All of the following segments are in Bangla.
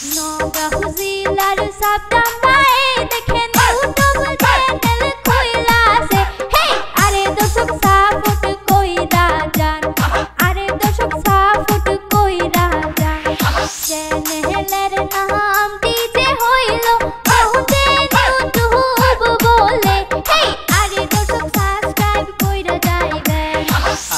নগাঁও জেলার সাবধান গায়ে দেখেন ইউটিউব চ্যানেল খুইলা আছে। হে আরে দর্শক সাপোর্ট কইরা যান, আরে দর্শক সাপোর্ট কইরা যান। চ্যানেলের নাম ডিজে হইল মাউন্টেন ইউটিউব বলে। হে আরে দর্শক সাবস্ক্রাইব কইরা যাইবেন।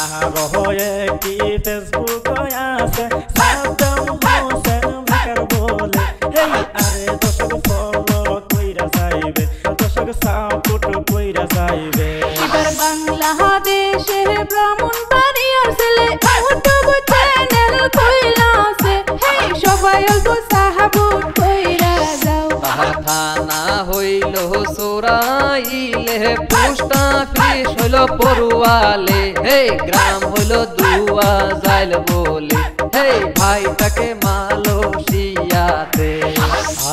আরো একটি ফেসবুক আছে সাদ্দাম হোসেন বেকার বলে। হে আরে দর্শক ফলো কইরা যাইবে, দর্শক সাপোর্ট কইরা যাইবে। এবার বাংলাদেশের ব্রাহ্মণবাড়িয়ার ছেলে ইউটিউব চ্যানেল খুইলা আছে। হে সবাই অল্প সাহাবুত কইরা যাও। তাহার থানা হইল সোরাইলে, পোস্টা অফিস হইল পড়ুয়ালে, হে গ্রাম হইল দুয়া যাইল বলে। হে ভাইটাকে মালয়েশিয়াতে।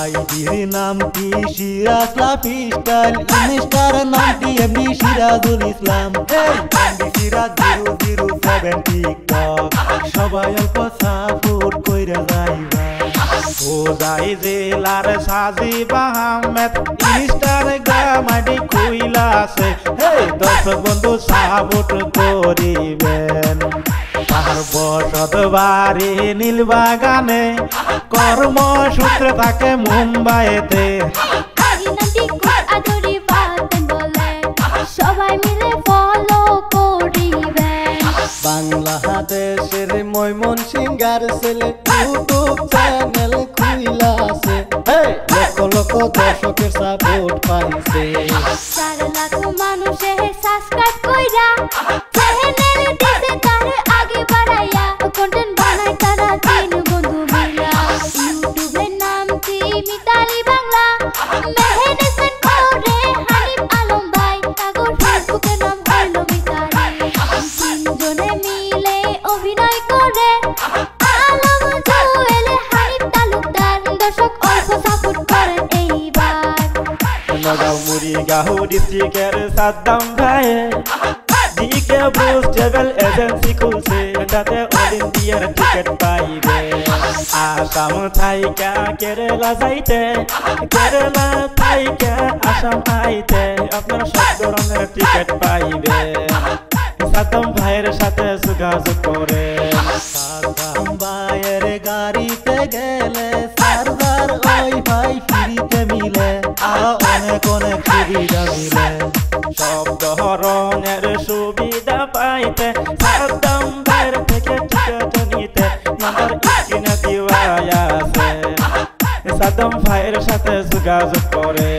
আইডির নামটি সিরাজ লাফিস্টাইল, ইনস্টার নামটি এমনি সিরাজুল ইসলাম। এমনি সিরাজ 007 টিকটক, সবাই অল্প সাপোর্ট কইরা যাইবা। হোজাই জেলার সাজিব আহমেদ ইনস্টাগ্রাম আইডি খুইলা আছে। হে দর্শক বন্ধু সাপোর্ট করিবেন। তার বসত বাড়ি নীলবাগানে, কর্মসূত্রে থাকে মুম্বাইতে। সবাই মিলে ফলো করিবেন। বাংলাদেশের ময়মনসিংহের ছেলে ইউটিউব চ্যানেল খুইলা আছে। লক্ষ লক্ষ দর্শকের সাপোর্ট পাইছে। 4 লাখ মানুষের সাবস্ক্রাইব কইরা চ্যানেল দিছে তারে আগে বাড়াইয়া। কন্টেন্ট বানায় তারা 3 বন্ধু মিলা। ইউটিউবের নাম কি মিতালি বাংলা, মেহেনেসেন করে হানিফ আলম ভাই। তাগর ফেসবুকের নাম হইল মিতালি। 3 জনে মিলে অভিনয় করে আলম জুয়েল হানিফ তালুকদার। দর্শক অল্প সাপোর্ট করেন এইবার। নগাঁও মুড়িগাঁও ডিস্ট্রিক্টের সাদ্দাম ভাইয়ে ডিকে ব্রুস ট্রাভেল এজেন্সি খুলছে, যাতে অল ইন্ডিয়ার টিকিট পাইবে। আসাম থাইকা কেরালা যাইতে, কেরালা থাইকা আসাম আইতে আপনারা সব ধরনের টিকিট পাইবে। সাদ্দাম ভাইয়ের সাথে যোগাযোগ করে। সাদ্দাম ভাইয়ের গাড়িতে গেলে সার্ভার ওয়াইফাই ফ্রিতে মিলে, আরো অনেক অনেক সুবিধা মিলে। সব ধরনের সুবিধা পাইতে সাদ্দাম ভাইয়ের থেকে টিকিট নিতে নাম্বার স্ক্রিনে দেওয়া আছে। সাদ্দাম ভাইয়ের সাথে যোগাযোগ করে।